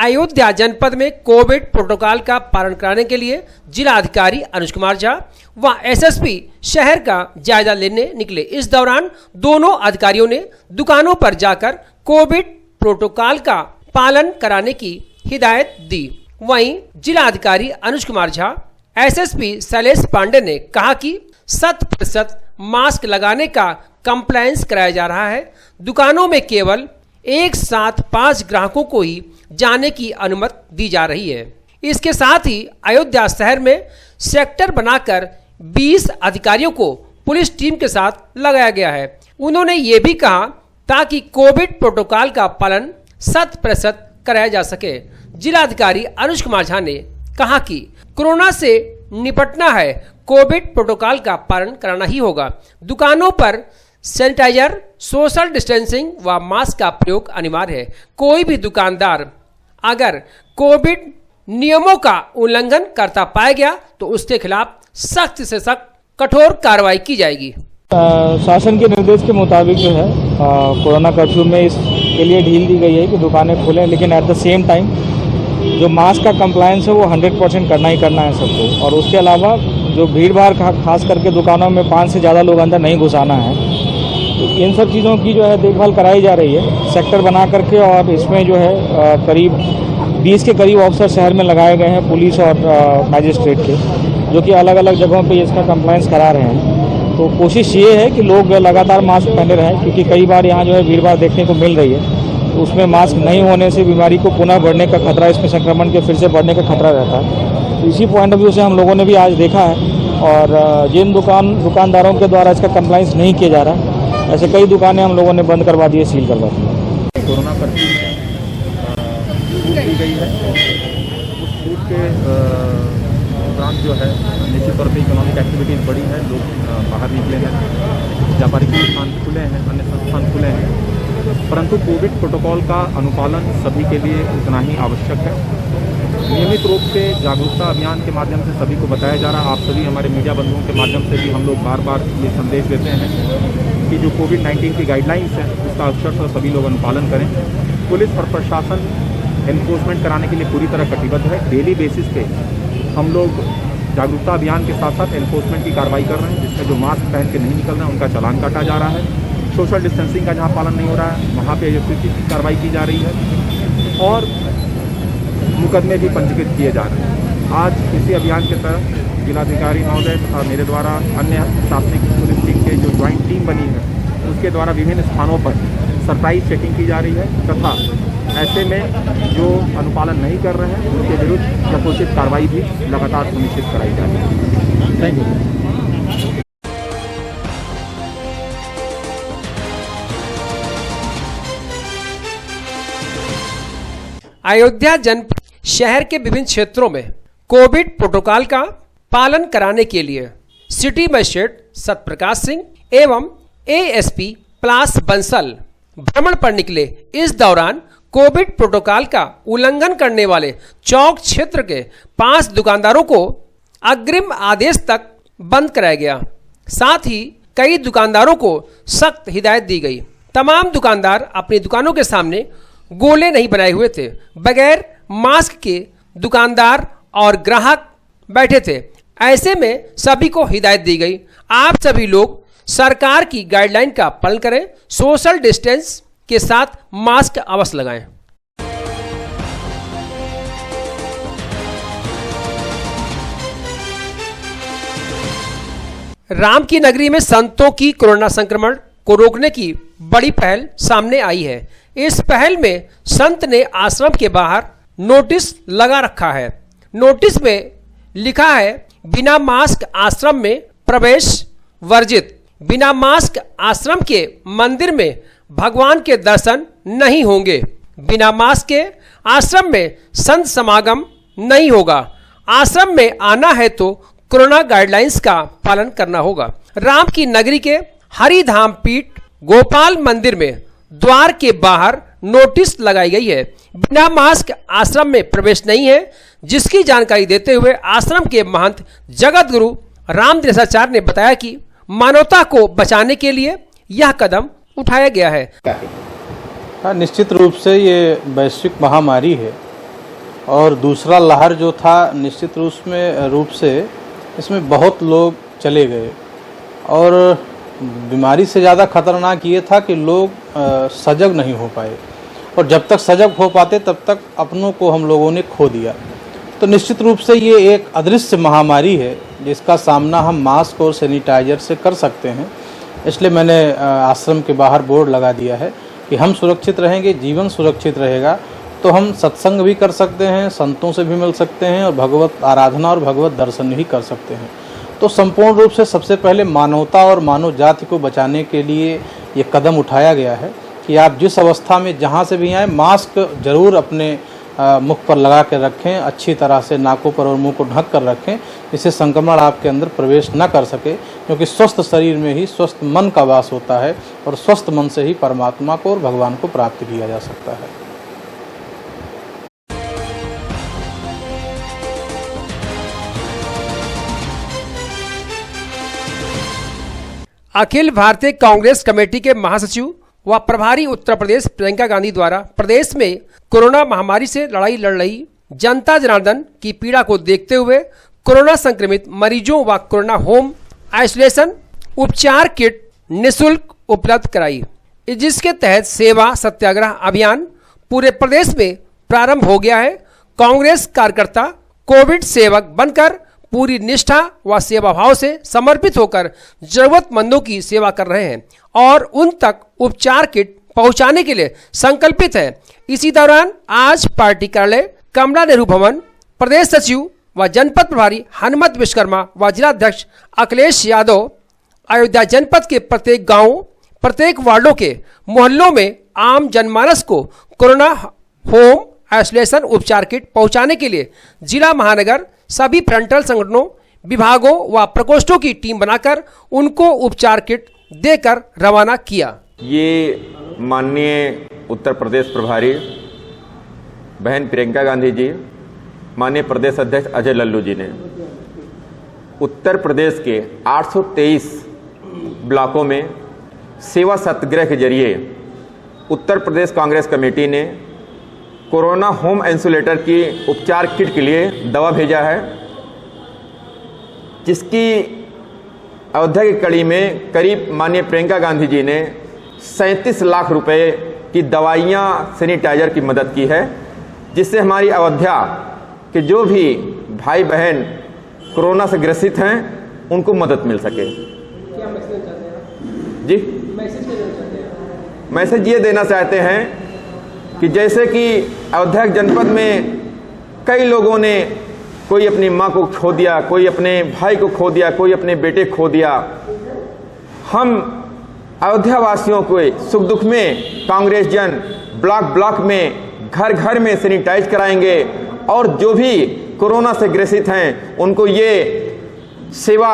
अयोध्या जनपद में Covid protocol का पालन कराने के लिए जिला अधिकारी अनुज कुमार झा व एसएसपी शहर का जायजा लेने निकले। इस दौरान दोनों अधिकारियों ने दुकानों पर जाकर कोविड प्रोटोकॉल का पालन कराने की हिदायत दी। वहीं जिला अधिकारी अनुज कुमार झा एसएसपी शैलेश पांडे ने कहा कि 100% मास्क लगाने का कंप्लायंस कराया जा रहा है। दुकानों में केवल एक साथ 5 ग्राहकों को ही जाने की अनुमति दी जा रही है। इसके साथ ही अयोध्या शहर में सेक्टर बनाकर 20 अधिकारियों को पुलिस टीम के साथ लगाया गया है। उन्होंने ये भी कहा ताकि कोविड प्रोटोकॉल का पालन 100% कराया जा सके। जिला अधिकारी अनुज कुमार झा ने कहा कि कोरोना से निपटना है, कोविड प्रोटोकॉल का पालन कराना ही होगा। दुकानों पर सैनिटाइजर, सोशल डिस्टेंसिंग व मास्क का प्रयोग अनिवार्य है। कोई भी दुकानदार अगर कोविड नियमों का उल्लंघन करता पाया गया तो उसके खिलाफ सख्त से सख्त कठोर कार्रवाई की जाएगी। शासन के निर्देश के मुताबिक जो है कोरोना कर्फ्यू में इसके लिए ढील दी गई है कि दुकानें खुलें, लेकिन एट द सेम टाइम जो मास्क का कंप्लायंस है वो 100% करना ही करना है सबको। और उसके अलावा जो भीड़ भाड़ खास करके दुकानों में 5 से ज़्यादा लोग अंदर नहीं घुसाना है। तो इन सब चीज़ों की जो है देखभाल कराई जा रही है सेक्टर बना करके। और इसमें जो है करीब 20 के करीब ऑफिसर शहर में लगाए गए हैं, पुलिस और मैजिस्ट्रेट के, जो कि अलग अलग जगहों पे इसका कंप्लायंस करा रहे हैं। तो कोशिश ये है कि लोग लगातार मास्क पहने रहें, क्योंकि कई बार यहाँ जो है भीड़ भाड़ देखने को मिल रही है। तो उसमें मास्क नहीं होने से बीमारी को पुनः बढ़ने का खतरा, इसमें संक्रमण के फिर से बढ़ने का खतरा रहता है। तो इसी पॉइंट ऑफ व्यू से हम लोगों ने भी आज देखा है। और जिन दुकानदारों के द्वारा इसका कंप्लायंस नहीं किया जा रहा, ऐसे कई दुकानें हम लोगों ने बंद करवा दी है, सील करवा दी है। कोरोना कर्फ्यू में छूट दी गई है। उस छूट के उपरांत जो है निश्चित तौर पर इकोनॉमिक एक्टिविटीज़ बढ़ी है, लोग बाहर निकले हैं, व्यापारिक संस्थान खुले हैं, अन्य संस्थान खुले हैं। परंतु कोविड प्रोटोकॉल का अनुपालन सभी के लिए उतना ही आवश्यक है। नियमित रूप से जागरूकता अभियान के माध्यम से सभी को बताया जा रहा। आप सभी हमारे मीडिया बंधुओं के माध्यम से भी हम लोग बार बार ये संदेश देते हैं कि जो कोविड-19 की गाइडलाइंस है उसका अक्षरशः सभी लोग अनुपालन करें। पुलिस और प्रशासन एनफोर्समेंट कराने के लिए पूरी तरह कटिबद्ध है। डेली बेसिस पे हम लोग जागरूकता अभियान के साथ साथ एनफोर्समेंट की कार्रवाई कर रहे हैं, जिसमें जो मास्क पहन के नहीं निकल रहे हैं उनका चालान काटा जा रहा है। सोशल डिस्टेंसिंग का जहाँ पालन नहीं हो रहा है वहाँ पे एफआईआर की कार्रवाई की जा रही है और मुकदमे भी पंजीकृत किए जा रहे हैं। आज इसी अभियान के तहत जिलाधिकारी महोदय तथा मेरे द्वारा अन्य शासनिक पुलिस टीम के जो ज्वाइंट टीम बनी है उसके द्वारा विभिन्न स्थानों पर सरप्राइज चेकिंग की जा रही है तथा ऐसे में जो अनुपालन नहीं कर रहे हैं उनके विरुद्ध यथोचित कार्रवाई भी लगातार सुनिश्चित कराई जा रही है। Thank you. अयोध्या जनपद शहर के विभिन्न क्षेत्रों में कोविड प्रोटोकॉल का पालन कराने के लिए सिटी मजिस्ट्रेट सत्यप्रकाश सिंह एवं एएसपी प्लास बंसल भ्रमण पर निकले। इस दौरान कोविड प्रोटोकॉल का उल्लंघन करने वाले चौक क्षेत्र के 5 दुकानदारों को अग्रिम आदेश तक बंद कराया गया। साथ ही कई दुकानदारों को सख्त हिदायत दी गई। तमाम दुकानदार अपनी दुकानों के सामने गोले नहीं बनाए हुए थे। बगैर मास्क के दुकानदार और ग्राहक बैठे थे। ऐसे में सभी को हिदायत दी गई, आप सभी लोग सरकार की गाइडलाइन का पालन करें, सोशल डिस्टेंस के साथ मास्क अवश्य लगाएं। राम की नगरी में संतों की कोरोना संक्रमण को रोकने की बड़ी पहल सामने आई है। इस पहल में संत ने आश्रम के बाहर नोटिस लगा रखा है। नोटिस में लिखा है, बिना मास्क आश्रम में प्रवेश वर्जित। बिना मास्क आश्रम के मंदिर में भगवान के दर्शन नहीं होंगे। बिना मास्क के आश्रम में संत समागम नहीं होगा। आश्रम में आना है तो कोरोना गाइडलाइंस का पालन करना होगा। राम की नगरी के हरिधाम पीठ गोपाल मंदिर में द्वार के बाहर नोटिस लगाई गई है, बिना मास्क आश्रम में प्रवेश नहीं है। जिसकी जानकारी देते हुए आश्रम के महंत जगत गुरु रामदेसाचार्य ने बताया कि मानवता को बचाने के लिए यह कदम उठाया गया है। निश्चित रूप से ये वैश्विक महामारी है और दूसरा लहर जो था निश्चित रूप से इसमें बहुत लोग चले गए और बीमारी से ज़्यादा खतरनाक ये था कि लोग सजग नहीं हो पाए और जब तक सजग हो पाते तब तक अपनों को हम लोगों ने खो दिया। तो निश्चित रूप से ये एक अदृश्य महामारी है जिसका सामना हम मास्क और सैनिटाइजर से कर सकते हैं। इसलिए मैंने आश्रम के बाहर बोर्ड लगा दिया है कि हम सुरक्षित रहेंगे, जीवन सुरक्षित रहेगा तो हम सत्संग भी कर सकते हैं, संतों से भी मिल सकते हैं और भगवत आराधना और भगवत दर्शन भी कर सकते हैं। तो संपूर्ण रूप से सबसे पहले मानवता और मानव जाति को बचाने के लिए ये कदम उठाया गया है कि आप जिस अवस्था में जहाँ से भी आएँ मास्क जरूर अपने मुख पर लगा कर रखें, अच्छी तरह से नाकों पर और मुंह को ढक कर रखें, इससे संक्रमण आपके अंदर प्रवेश न कर सके, क्योंकि स्वस्थ शरीर में ही स्वस्थ मन का वास होता है और स्वस्थ मन से ही परमात्मा को और भगवान को प्राप्त किया जा सकता है। अखिल भारतीय कांग्रेस कमेटी के महासचिव व प्रभारी उत्तर प्रदेश प्रियंका गांधी द्वारा प्रदेश में कोरोना महामारी से लड़ाई लड़ रही जनता जनार्दन की पीड़ा को देखते हुए कोरोना संक्रमित मरीजों व कोरोना होम आइसोलेशन उपचार किट निःशुल्क उपलब्ध कराई, जिसके तहत सेवा सत्याग्रह अभियान पूरे प्रदेश में प्रारंभ हो गया है। कांग्रेस कार्यकर्ता कोविड सेवक बनकर पूरी निष्ठा व सेवा भाव से समर्पित होकर जरूरतमंदों की सेवा कर रहे हैं और उन तक उपचार किट पहुंचाने के लिए संकल्पित है। इसी दौरान आज पार्टी कार्यालय कमला नेहरू भवन प्रदेश सचिव व जनपद प्रभारी हनुमत विश्वकर्मा व जिलाध्यक्ष अखिलेश यादव अयोध्या जनपद के प्रत्येक गांव, प्रत्येक वार्डों के मोहल्लों में आम जनमानस को कोरोना होम आइसोलेशन उपचार किट पहुंचाने के लिए जिला महानगर सभी फ्रंटल संगठनों, विभागों व प्रकोष्ठों की टीम बनाकर उनको उपचार किट देकर रवाना किया। ये माननीय उत्तर प्रदेश प्रभारी बहन प्रियंका गांधी जी, माननीय प्रदेश अध्यक्ष अजय लल्लू जी ने उत्तर प्रदेश के 823 ब्लॉकों में सेवा सत्याग्रह के जरिए उत्तर प्रदेश कांग्रेस कमेटी ने कोरोना होम आइसोलेटर की उपचार किट के लिए दवा भेजा है, जिसकी अयोध्या की कड़ी में करीब माननीय प्रियंका गांधी जी ने 37 लाख रुपए की दवाइयाँ सैनिटाइजर की मदद की है, जिससे हमारी अयोध्या के जो भी भाई बहन कोरोना से ग्रसित हैं उनको मदद मिल सके। क्या मैसेज चाहते हैं जी? मैसेज क्या देना चाहते हैं? मैसेज ये देना चाहते हैं कि जैसे कि अयोध्या जनपद में कई लोगों ने कोई अपनी माँ को खो दिया, कोई अपने भाई को खो दिया, कोई अपने बेटे खो दिया, हम अयोध्या वासियों को सुख दुख में कांग्रेस जन ब्लॉक ब्लॉक में घर घर में सैनिटाइज कराएंगे और जो भी कोरोना से ग्रसित हैं उनको ये सेवा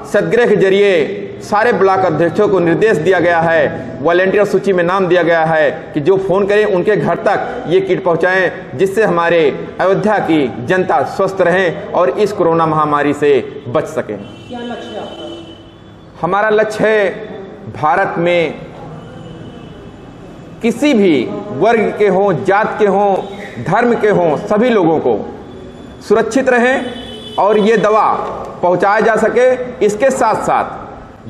सत्याग्रह के जरिए सारे ब्लॉक अध्यक्षों को निर्देश दिया गया है, वॉलंटियर सूची में नाम दिया गया है कि जो फोन करें उनके घर तक ये किट पहुंचाएं, जिससे हमारे अयोध्या की जनता स्वस्थ रहें और इस कोरोना महामारी से बच सकें। क्या लक्ष्य है आपका? हमारा लक्ष्य है भारत में किसी भी वर्ग के हों, जात के हों, धर्म के हों, सभी लोगों को सुरक्षित रहें और ये दवा पहुंचाया जा सके। इसके साथ साथ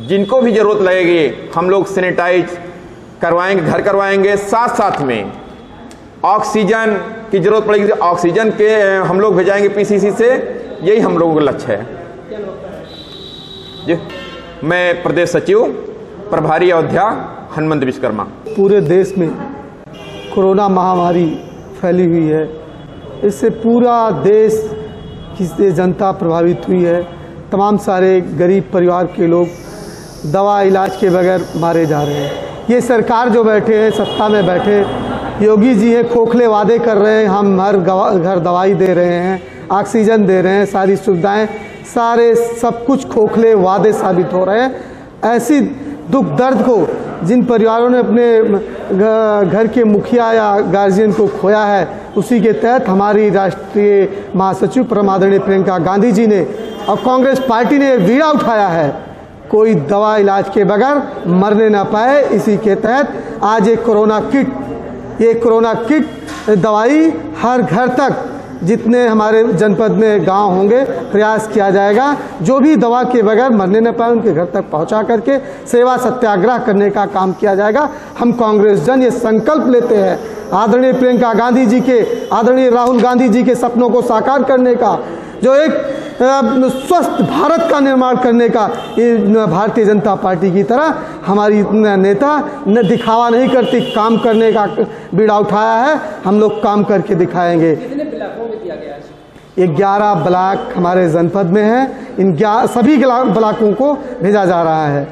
जिनको भी जरूरत लगेगी हम लोग सैनिटाइज करवाएंगे, घर करवाएंगे। साथ साथ में ऑक्सीजन की जरूरत पड़ेगी, ऑक्सीजन के हम लोग भेजाएंगे पीसीसी से। यही हम लोगों का लक्ष्य है जी। मैं प्रदेश सचिव प्रभारी अयोध्या हनुमत विश्वकर्मा। पूरे देश में कोरोना महामारी फैली हुई है, इससे पूरा देश की जनता प्रभावित हुई है। तमाम सारे गरीब परिवार के लोग दवा इलाज के बगैर मारे जा रहे हैं। ये सरकार जो बैठे हैं, सत्ता में बैठे योगी जी हैं, खोखले वादे कर रहे हैं, हम हर घर दवाई दे रहे हैं, ऑक्सीजन दे रहे हैं, सारी सुविधाएं, सारे सब कुछ खोखले वादे साबित हो रहे हैं। ऐसी दुख दर्द को जिन परिवारों ने अपने घर के मुखिया या गार्जियन को खोया है, उसी के तहत हमारी राष्ट्रीय महासचिव परम आदरणीय प्रियंका गांधी जी ने और कांग्रेस पार्टी ने बीड़ा उठाया है, कोई दवा इलाज के बगैर मरने ना पाए। इसी के तहत आज ये कोरोना किट दवाई हर घर तक जितने हमारे जनपद में गांव होंगे प्रयास किया जाएगा, जो भी दवा के बगैर मरने न पाए उनके घर तक पहुंचा करके सेवा सत्याग्रह करने का काम किया जाएगा। हम कांग्रेस जन ये संकल्प लेते हैं आदरणीय प्रियंका गांधी जी के, आदरणीय राहुल गांधी जी के सपनों को साकार करने का, जो एक स्वस्थ भारत का निर्माण करने का। ये भारतीय जनता पार्टी की तरह हमारी नेता न दिखावा नहीं करती, काम करने का बीड़ा उठाया है। हम लोग काम करके दिखाएंगे। 11 ब्लॉक हमारे जनपद में है, इन सभी ब्लॉकों को भेजा जा रहा है,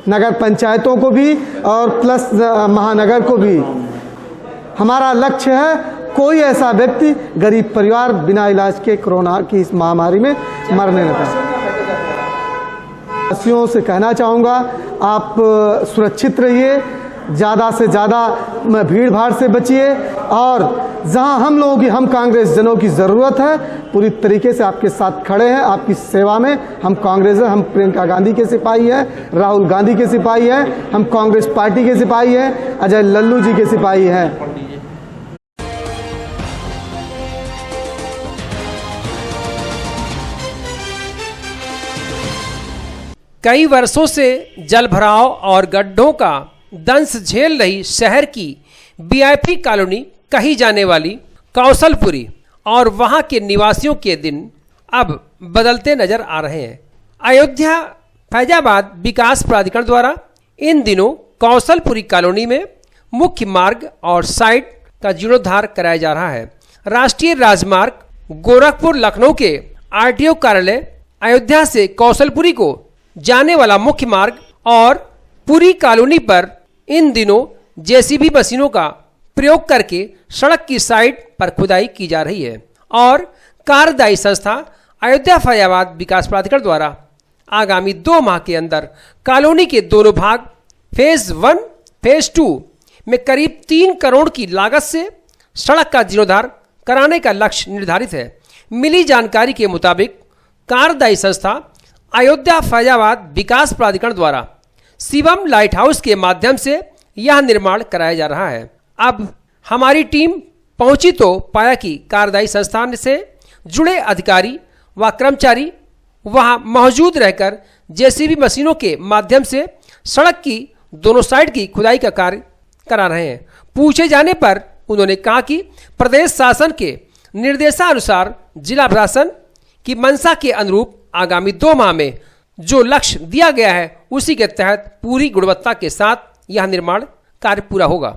नगर पंचायतों को भी और प्लस महानगर को भी। हमारा लक्ष्य है कोई ऐसा व्यक्ति गरीब परिवार बिना इलाज के कोरोना की इस महामारी में मरने न पाए। वासियों से कहना चाहूँगा, आप सुरक्षित रहिए, ज़्यादा से ज़्यादा भीड़ भाड़ से बचिए, और जहां हम कांग्रेस जनों की ज़रूरत है पूरी तरीके से आपके साथ खड़े हैं, आपकी सेवा में। हम कांग्रेस हैं, हम प्रियंका गांधी के सिपाही हैं, राहुल गांधी के सिपाही हैं, हम कांग्रेस पार्टी के सिपाही हैं, अजय लल्लू जी के सिपाही हैं। कई वर्षों से जलभराव और गड्ढों का दंश झेल रही शहर की वीआईपी कॉलोनी कही जाने वाली कौशलपुरी और वहां के निवासियों के दिन अब बदलते नजर आ रहे हैं। अयोध्या फैजाबाद विकास प्राधिकरण द्वारा इन दिनों कौशलपुरी कॉलोनी में मुख्य मार्ग और साइट का जीर्णोद्धार कराया जा रहा है। राष्ट्रीय राजमार्ग गोरखपुर लखनऊ के आरटीओ कार्यालय अयोध्या से कौशलपुरी को जाने वाला मुख्य मार्ग और पूरी कॉलोनी पर इन दिनों जेसीबी मशीनों का प्रयोग करके सड़क की साइड पर खुदाई की जा रही है और कार्यदायी संस्था अयोध्या फैजाबाद विकास प्राधिकरण द्वारा आगामी 2 माह के अंदर कॉलोनी के दोनों भाग फेज 1 फेज 2 में करीब 3 करोड़ की लागत से सड़क का जीर्णोद्धार कराने का लक्ष्य निर्धारित है। मिली जानकारी के मुताबिक कार्यदायी संस्था अयोध्या फैजाबाद विकास प्राधिकरण द्वारा शिवम लाइट हाउस के माध्यम से यह निर्माण कराया जा रहा है। अब हमारी टीम पहुंची तो पाया कि कार्यदायी संस्थान से जुड़े अधिकारी व कर्मचारी वहां मौजूद रहकर जेसीबी मशीनों के माध्यम से सड़क की दोनों साइड की खुदाई का कार्य करा रहे हैं। पूछे जाने पर उन्होंने कहा कि प्रदेश शासन के निर्देशानुसार जिला प्रशासन की मंशा के अनुरूप आगामी 2 माह में जो लक्ष्य दिया गया है उसी के तहत पूरी गुणवत्ता के साथ यह निर्माण कार्य पूरा होगा।